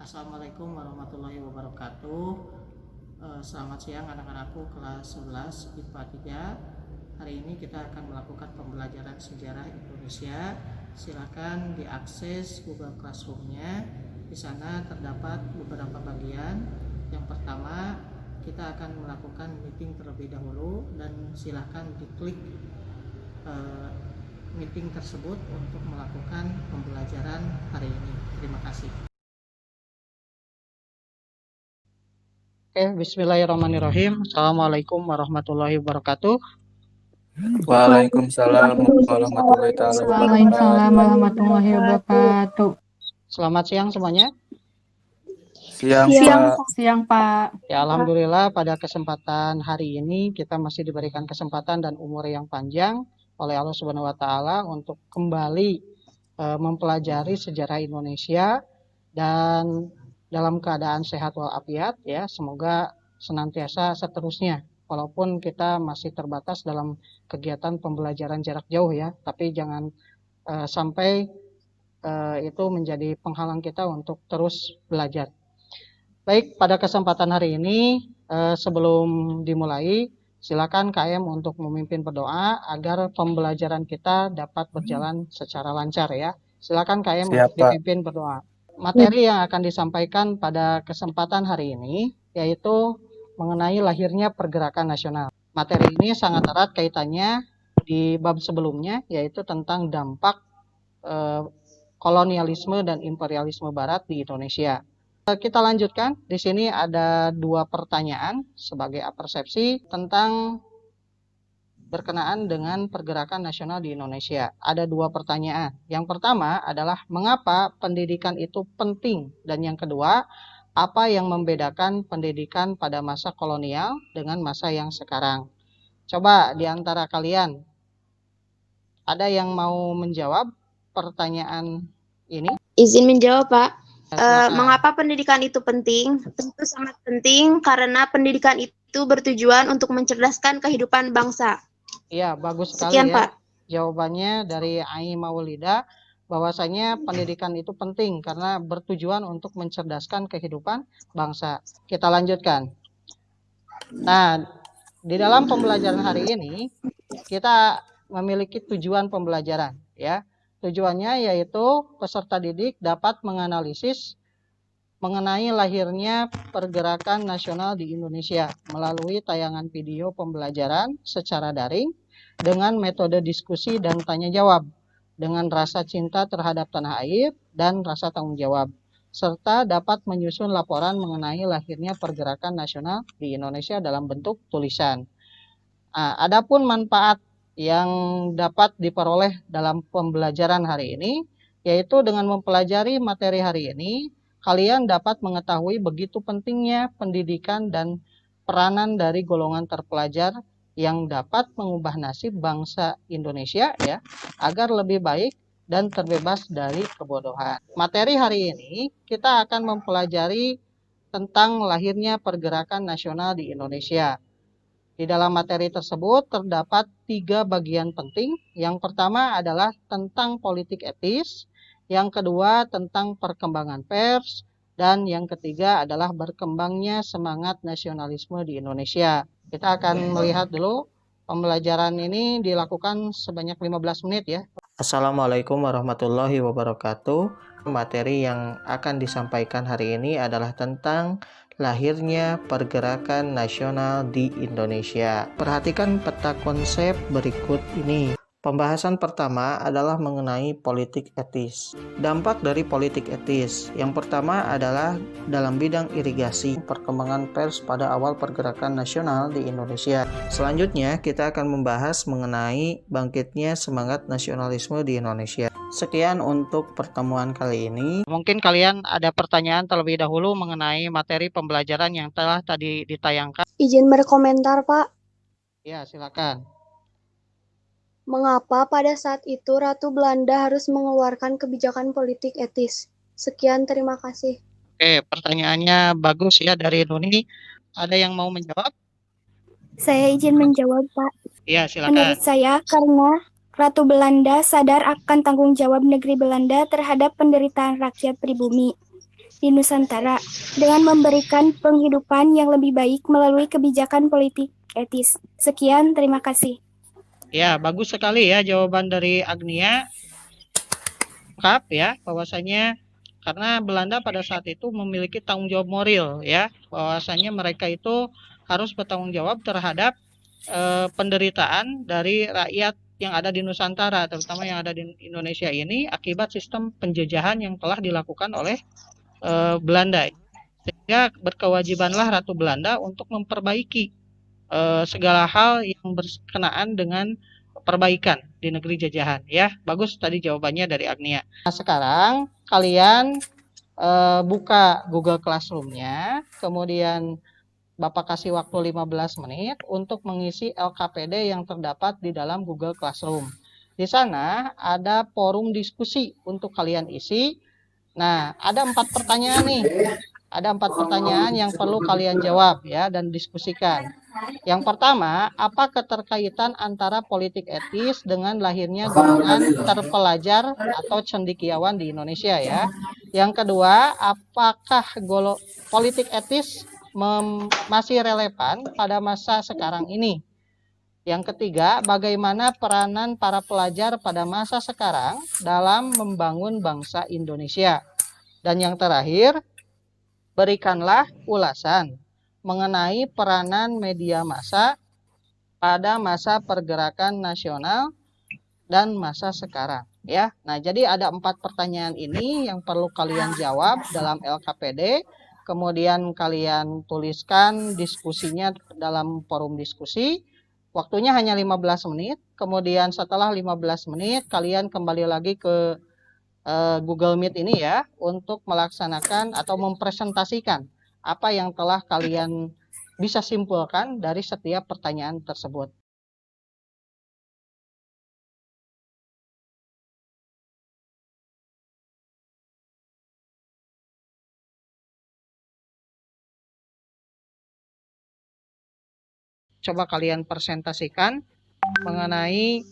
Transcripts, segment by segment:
Assalamualaikum warahmatullahi wabarakatuh. Selamat siang anak-anakku kelas 11 IPA 3. Hari ini kita akan melakukan pembelajaran sejarah Indonesia. Silakan diakses Google Classroom-nya. Di sana terdapat beberapa bagian. Yang pertama, kita akan melakukan meeting terlebih dahulu dan silakan diklik meeting tersebut untuk melakukan pembelajaran hari ini. Terima kasih. Bismillahirrahmanirrahim. Assalamualaikum warahmatullahi wabarakatuh. Waalaikumsalam warahmatullahi taala Waalaikumsalam wabarakatuh. warahmatullahi wabarakatuh. Selamat siang semuanya. Siang, Pak. Siang, Pak. Ya, alhamdulillah pada kesempatan hari ini kita masih diberikan kesempatan dan umur yang panjang oleh Allah Subhanahu wa taala untuk kembali mempelajari sejarah Indonesia dan dalam keadaan sehat walafiat ya. Semoga senantiasa seterusnya. Walaupun kita masih terbatas dalam kegiatan pembelajaran jarak jauh ya, tapi jangan sampai itu menjadi penghalang kita untuk terus belajar. Baik, pada kesempatan hari ini sebelum dimulai, silakan KM untuk memimpin berdoa agar pembelajaran kita dapat berjalan secara lancar ya. Silakan KM untuk dipimpin berdoa. Materi yang akan disampaikan pada kesempatan hari ini yaitu mengenai lahirnya pergerakan nasional. Materi ini sangat erat kaitannya di bab sebelumnya yaitu tentang dampak kolonialisme dan imperialisme barat di Indonesia. Kita lanjutkan. Di sini ada dua pertanyaan sebagai persepsi tentang berkenaan dengan pergerakan nasional di Indonesia. Ada dua pertanyaan. Yang pertama adalah mengapa pendidikan itu penting? Dan yang kedua, apa yang membedakan pendidikan pada masa kolonial dengan masa yang sekarang? Coba di antara kalian, ada yang mau menjawab pertanyaan ini? Izin menjawab, Pak. Mengapa pendidikan itu penting? Tentu sangat penting karena pendidikan itu bertujuan untuk mencerdaskan kehidupan bangsa. Iya, bagus sekali. Sekian, ya. Pak. Jawabannya dari Ai Maulida, bahwasanya pendidikan itu penting karena bertujuan untuk mencerdaskan kehidupan bangsa. Kita lanjutkan. Nah, di dalam pembelajaran hari ini kita memiliki tujuan pembelajaran ya. Tujuannya yaitu peserta didik dapat menganalisis mengenai lahirnya pergerakan nasional di Indonesia melalui tayangan video pembelajaran secara daring dengan metode diskusi dan tanya jawab dengan rasa cinta terhadap tanah air dan rasa tanggung jawab, serta dapat menyusun laporan mengenai lahirnya pergerakan nasional di Indonesia dalam bentuk tulisan. Adapun manfaat yang dapat diperoleh dalam pembelajaran hari ini, yaitu dengan mempelajari materi hari ini, kalian dapat mengetahui begitu pentingnya pendidikan dan peranan dari golongan terpelajar yang dapat mengubah nasib bangsa Indonesia ya, agar lebih baik dan terbebas dari kebodohan. Materi hari ini kita akan mempelajari tentang lahirnya pergerakan nasional di Indonesia. Di dalam materi tersebut terdapat 3 bagian penting. Yang pertama adalah tentang politik etis, yang kedua tentang perkembangan pers, dan yang ketiga adalah berkembangnya semangat nasionalisme di Indonesia. Kita akan melihat dulu pembelajaran ini dilakukan sebanyak 15 menit ya. Assalamualaikum warahmatullahi wabarakatuh. Materi yang akan disampaikan hari ini adalah tentang lahirnya pergerakan nasional di Indonesia. Perhatikan peta konsep berikut ini. Pembahasan pertama adalah mengenai politik etis. Dampak dari politik etis. Yang pertama adalah dalam bidang irigasi, perkembangan pers pada awal pergerakan nasional di Indonesia. Selanjutnya, kita akan membahas mengenai bangkitnya semangat nasionalisme di Indonesia. Sekian untuk pertemuan kali ini. Mungkin kalian ada pertanyaan terlebih dahulu mengenai materi pembelajaran yang telah tadi ditayangkan. Izin berkomentar, Pak. Ya, silakan. Mengapa pada saat itu Ratu Belanda harus mengeluarkan kebijakan politik etis? Sekian, terima kasih. Oke, pertanyaannya bagus ya dari Doni. Ada yang mau menjawab? Saya izin menjawab, Pak. Iya, silakan. Menurut saya, karena Ratu Belanda sadar akan tanggung jawab negeri Belanda terhadap penderitaan rakyat pribumi. di Nusantara dengan memberikan penghidupan yang lebih baik melalui kebijakan politik etis. Sekian, terima kasih. Ya, bagus sekali ya jawaban dari Agnia. Lengkap ya, bahwasanya karena Belanda pada saat itu memiliki tanggung jawab moral ya, bahwasanya mereka itu harus bertanggung jawab terhadap penderitaan dari rakyat yang ada di Nusantara, terutama yang ada di Indonesia ini akibat sistem penjajahan yang telah dilakukan oleh Belanda. Sehingga berkewajibanlah Ratu Belanda untuk memperbaiki segala hal yang berkenaan dengan perbaikan di negeri jajahan ya. Bagus tadi jawabannya dari Agnia. Nah, sekarang kalian buka Google Classroom-nya, kemudian Bapak kasih waktu 15 menit untuk mengisi LKPD yang terdapat di dalam Google Classroom. Di sana ada forum diskusi untuk kalian isi. Nah, ada 4 pertanyaan nih. Ada 4 pertanyaan yang perlu kalian jawab ya dan diskusikan. Yang pertama, apa keterkaitan antara politik etis dengan lahirnya golongan terpelajar atau cendekiawan di Indonesia ya? Yang kedua, apakah politik etis masih relevan pada masa sekarang ini? Yang ketiga, bagaimana peranan para pelajar pada masa sekarang dalam membangun bangsa Indonesia? Dan yang terakhir, berikanlah ulasan mengenai peranan media massa pada masa pergerakan nasional dan masa sekarang ya. Nah, jadi ada 4 pertanyaan ini yang perlu kalian jawab dalam LKPD. Kemudian kalian tuliskan diskusinya dalam forum diskusi. Waktunya hanya 15 menit. Kemudian setelah 15 menit kalian kembali lagi ke Google Meet ini ya untuk melaksanakan atau mempresentasikan apa yang telah kalian bisa simpulkan dari setiap pertanyaan tersebut. Coba kalian presentasikan mengenai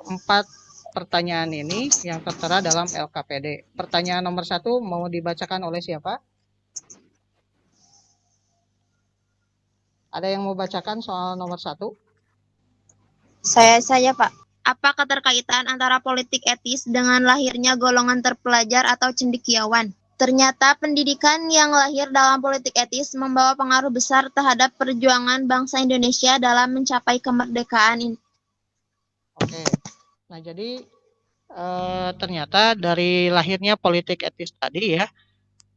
4 pertanyaan ini yang tertera dalam LKPD. Pertanyaan nomor 1 mau dibacakan oleh siapa? Ada yang mau bacakan soal nomor 1? Saya Pak. Apa keterkaitan antara politik etis dengan lahirnya golongan terpelajar atau cendekiawan? Ternyata pendidikan yang lahir dalam politik etis membawa pengaruh besar terhadap perjuangan bangsa Indonesia dalam mencapai kemerdekaan. Oke, nah jadi ternyata dari lahirnya politik etis tadi ya,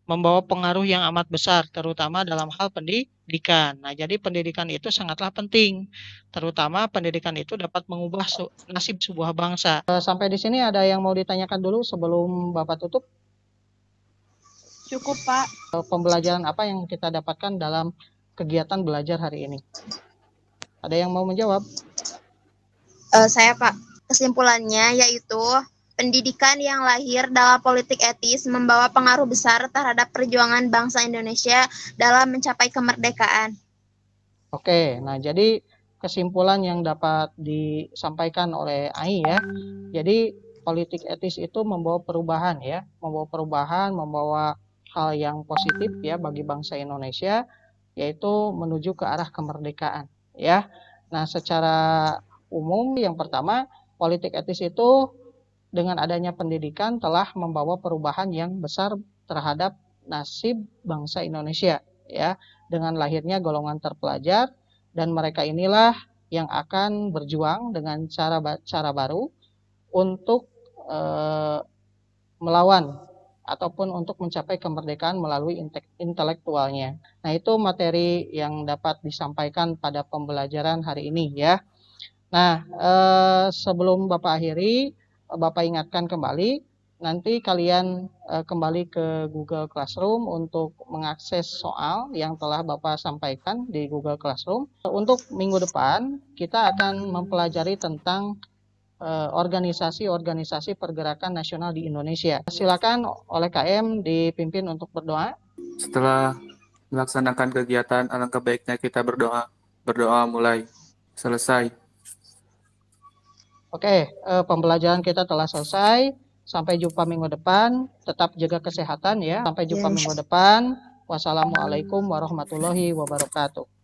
membawa pengaruh yang amat besar, terutama dalam hal pendidikan. Nah, jadi pendidikan itu sangatlah penting, terutama pendidikan itu dapat mengubah nasib sebuah bangsa. Sampai di sini ada yang mau ditanyakan dulu sebelum Bapak tutup? Cukup, Pak. Pembelajaran apa yang kita dapatkan dalam kegiatan belajar hari ini? Ada yang mau menjawab? Saya, Pak. Kesimpulannya yaitu pendidikan yang lahir dalam politik etis membawa pengaruh besar terhadap perjuangan bangsa Indonesia dalam mencapai kemerdekaan. Oke, nah jadi kesimpulan yang dapat disampaikan oleh Ai ya. Jadi politik etis itu membawa perubahan ya, membawa hal yang positif ya bagi bangsa Indonesia, yaitu menuju ke arah kemerdekaan ya. Nah, secara umum yang pertama, politik etis itu dengan adanya pendidikan telah membawa perubahan yang besar terhadap nasib bangsa Indonesia ya, dengan lahirnya golongan terpelajar, dan mereka inilah yang akan berjuang dengan cara baru untuk melawan ataupun untuk mencapai kemerdekaan melalui intelektualnya. Nah, itu materi yang dapat disampaikan pada pembelajaran hari ini ya. Nah, sebelum Bapak akhiri, Bapak ingatkan kembali, nanti kalian kembali ke Google Classroom untuk mengakses soal yang telah Bapak sampaikan di Google Classroom. Untuk minggu depan, kita akan mempelajari tentang organisasi-organisasi pergerakan nasional di Indonesia. Silakan oleh KM dipimpin untuk berdoa. Setelah melaksanakan kegiatan, alangkah baiknya kita berdoa. Berdoa mulai. Selesai. Oke, pembelajaran kita telah selesai. Sampai jumpa minggu depan. Tetap jaga kesehatan ya. Sampai jumpa Yes. minggu depan. Wassalamualaikum warahmatullahi wabarakatuh.